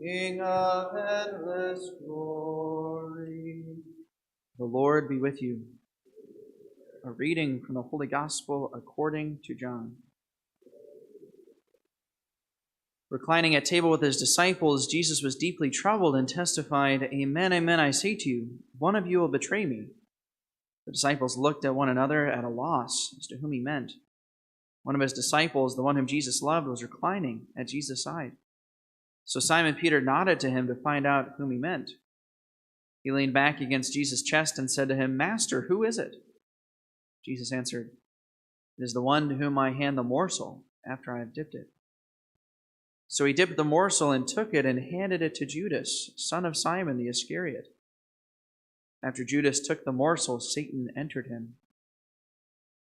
King of endless glory. The Lord be with you. A reading from the Holy Gospel according to John. Reclining at table with his disciples, Jesus was deeply troubled and testified, "Amen, amen, I say to you, one of you will betray me." The disciples looked at one another at a loss as to whom he meant. One of his disciples, the one whom Jesus loved, was reclining at Jesus' side. So Simon Peter nodded to him to find out whom he meant. He leaned back against Jesus' chest and said to him, "Master, who is it?" Jesus answered, "It is the one to whom I hand the morsel after I have dipped it." So he dipped the morsel and took it and handed it to Judas, son of Simon the Iscariot. After Judas took the morsel, Satan entered him.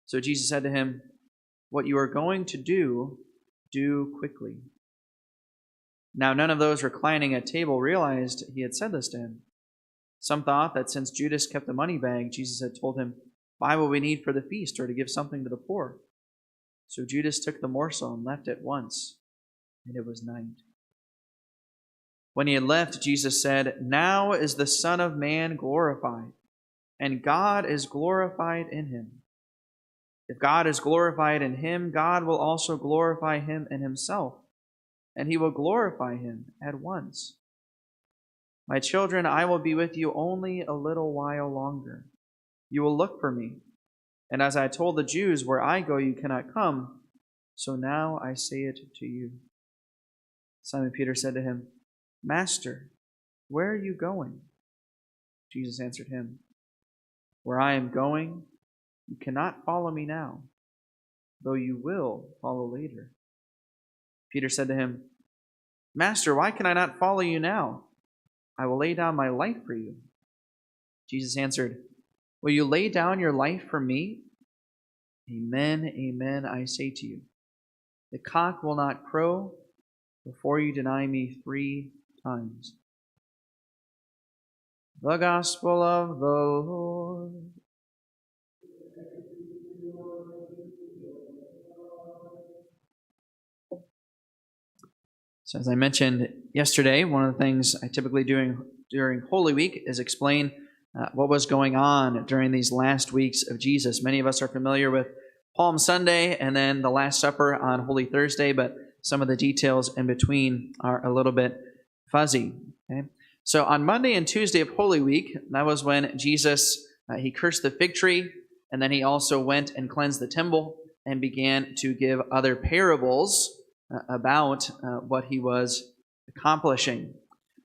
So Jesus said to him, "What you are going to do, do quickly." Now none of those reclining at table realized he had said this to him. Some thought that since Judas kept the money bag, Jesus had told him, "Buy what we need for the feast, or to give something to the poor." So Judas took the morsel and left at once, and it was night. When he had left, Jesus said, "Now is the Son of Man glorified, and God is glorified in him. If God is glorified in him, God will also glorify him in himself, and he will glorify him at once. My children, I will be with you only a little while longer. You will look for me, and as I told the Jews, where I go you cannot come, so now I say it to you." Simon Peter said to him, "Master, where are you going?" Jesus answered him, "Where I am going, you cannot follow me now, though you will follow later." Peter said to him, "Master, why can I not follow you now? I will lay down my life for you." Jesus answered, "Will you lay down your life for me? Amen, amen, I say to you, the cock will not crow before you deny me 3 times." The Gospel of the Lord. So as I mentioned yesterday, one of the things I typically do during Holy Week is explain what was going on during these last weeks of Jesus. Many of us are familiar with Palm Sunday and then the Last Supper on Holy Thursday, but some of the details in between are a little bit fuzzy. Okay? So on Monday and Tuesday of Holy Week, that was when Jesus, he cursed the fig tree, and then he also went and cleansed the temple and began to give other parables about what he was accomplishing.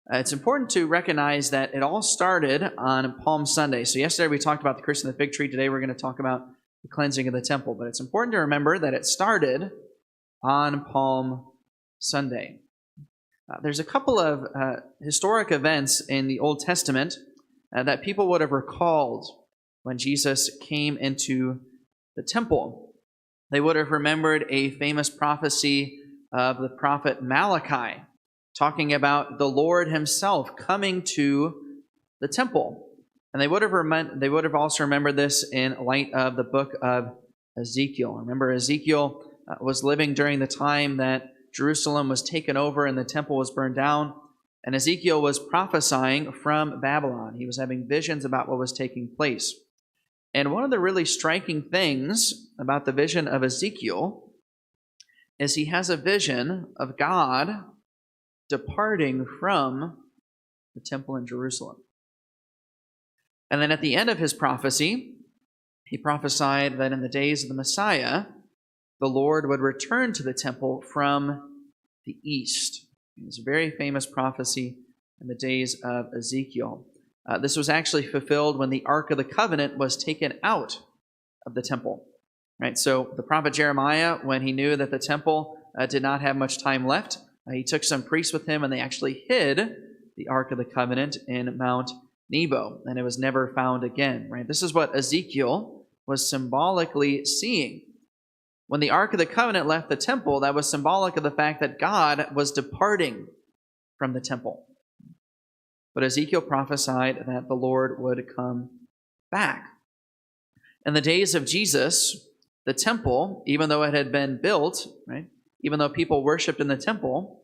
It's important to recognize that it all started on Palm Sunday. So yesterday we talked about the cursing of the fig tree. Today we're going to talk about the cleansing of the temple. But it's important to remember that it started on Palm Sunday. There's a couple of historic events in the Old Testament that people would have recalled when Jesus came into the temple. They would have remembered a famous prophecy of the prophet Malachi, talking about the Lord himself coming to the temple. And they would have also remembered this in light of the book of Ezekiel. Remember, Ezekiel was living during the time that Jerusalem was taken over and the temple was burned down. And Ezekiel was prophesying from Babylon. He was having visions about what was taking place. And one of the really striking things about the vision of Ezekiel is he has a vision of God departing from the temple in Jerusalem. And then at the end of his prophecy, he prophesied that in the days of the Messiah, the Lord would return to the temple from the east. It was a very famous prophecy in the days of Ezekiel. This was actually fulfilled when the Ark of the Covenant was taken out of the temple. Right? So the prophet Jeremiah, when he knew that the temple did not have much time left, he took some priests with him and they actually hid the Ark of the Covenant in Mount Nebo, and it was never found again. Right? This is what Ezekiel was symbolically seeing. When the Ark of the Covenant left the temple, that was symbolic of the fact that God was departing from the temple. But Ezekiel prophesied that the Lord would come back. In the days of Jesus, the temple, even though it had been built, right, even though people worshipped in the temple,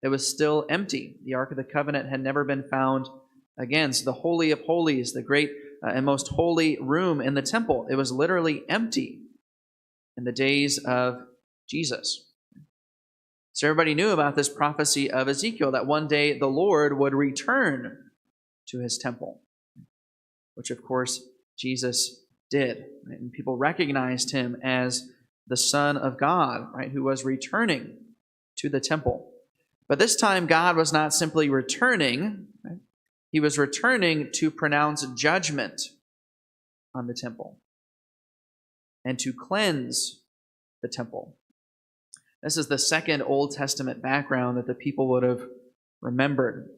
it was still empty. The Ark of the Covenant had never been found again. So the Holy of Holies, the great and most holy room in the temple, it was literally empty in the days of Jesus. So everybody knew about this prophecy of Ezekiel, that one day the Lord would return to his temple, which of course Jesus did. Right? And people recognized him as the Son of God, right, who was returning to the temple. But this time God was not simply returning, right? He was returning to pronounce judgment on the temple and to cleanse the temple. This is the second Old Testament background that the people would have remembered.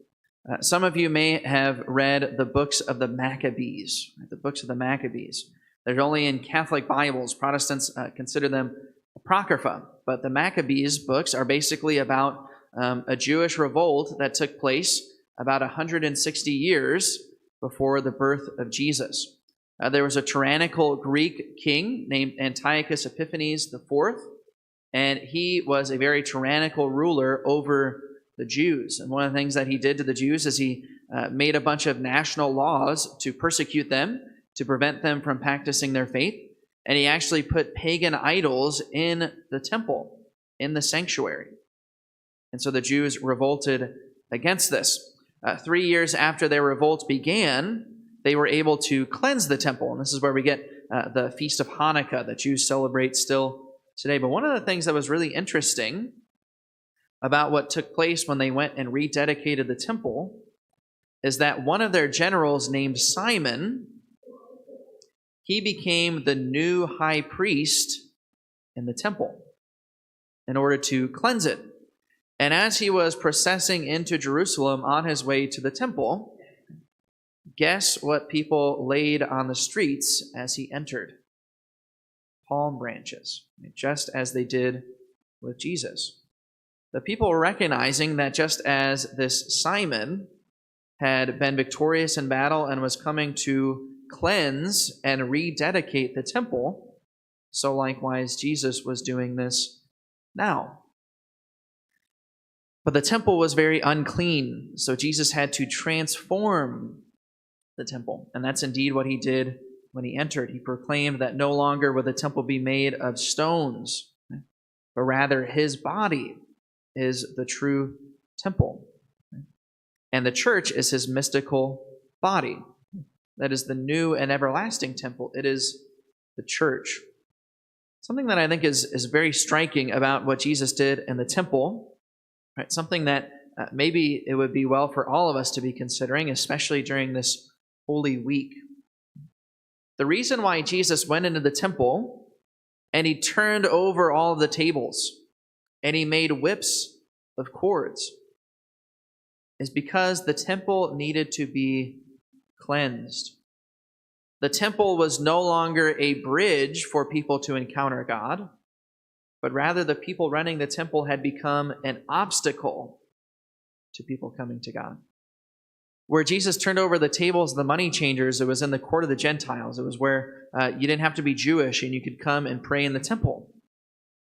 Some of you may have read the books of the Maccabees, right? The books of the Maccabees. They're only in Catholic Bibles. Protestants consider them apocrypha. But the Maccabees books are basically about a Jewish revolt that took place about 160 years before the birth of Jesus. There was a tyrannical Greek king named Antiochus Epiphanes IV, and he was a very tyrannical ruler over the Jews. And one of the things that he did to the Jews is he made a bunch of national laws to persecute them, to prevent them from practicing their faith. And he actually put pagan idols in the temple, in the sanctuary. And so the Jews revolted against this. 3 years after their revolt began, they were able to cleanse the temple. And this is where we get the Feast of Hanukkah that Jews celebrate still today. But one of the things that was really interesting about what took place when they went and rededicated the temple is that one of their generals named Simon, he became the new high priest in the temple in order to cleanse it. And as he was processing into Jerusalem on his way to the temple, guess what people laid on the streets as he entered? Palm branches, just as they did with Jesus. The people were recognizing that just as this Simon had been victorious in battle and was coming to cleanse and rededicate the temple, so likewise Jesus was doing this now. But the temple was very unclean, so Jesus had to transform the temple. And that's indeed what he did when he entered. He proclaimed that no longer would the temple be made of stones, but rather his body is the true temple. And the church is his mystical body. That is the new and everlasting temple. It is the church. Something that I think is very striking about what Jesus did in the temple, right? Something that maybe it would be well for all of us to be considering, especially during this Holy Week. The reason why Jesus went into the temple and he turned over all of the tables and he made whips of cords is because the temple needed to be cleansed. The temple was no longer a bridge for people to encounter God, but rather the people running the temple had become an obstacle to people coming to God. Where Jesus turned over the tables of the money changers, it was in the court of the Gentiles. It was where you didn't have to be Jewish and you could come and pray in the temple.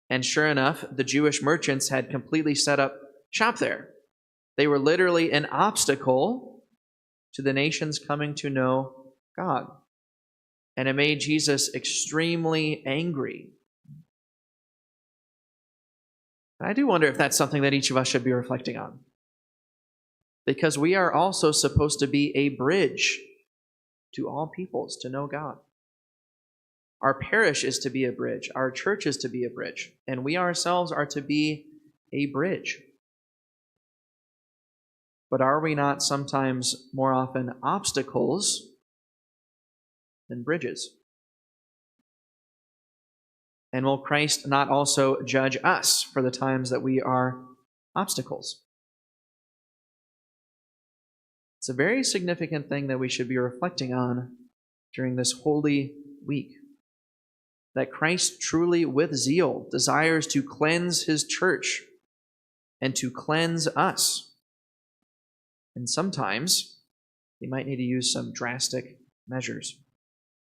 And sure enough, the Jewish merchants had completely set up shop there. They were literally an obstacle to the nations coming to know God. And it made Jesus extremely angry. And I do wonder if that's something that each of us should be reflecting on. Because we are also supposed to be a bridge to all peoples to know God. Our parish is to be a bridge. Our church is to be a bridge. And we ourselves are to be a bridge. But are we not sometimes more often obstacles than bridges? And will Christ not also judge us for the times that we are obstacles? It's a very significant thing that we should be reflecting on during this Holy Week. That Christ truly, with zeal, desires to cleanse his church and to cleanse us. And sometimes he might need to use some drastic measures.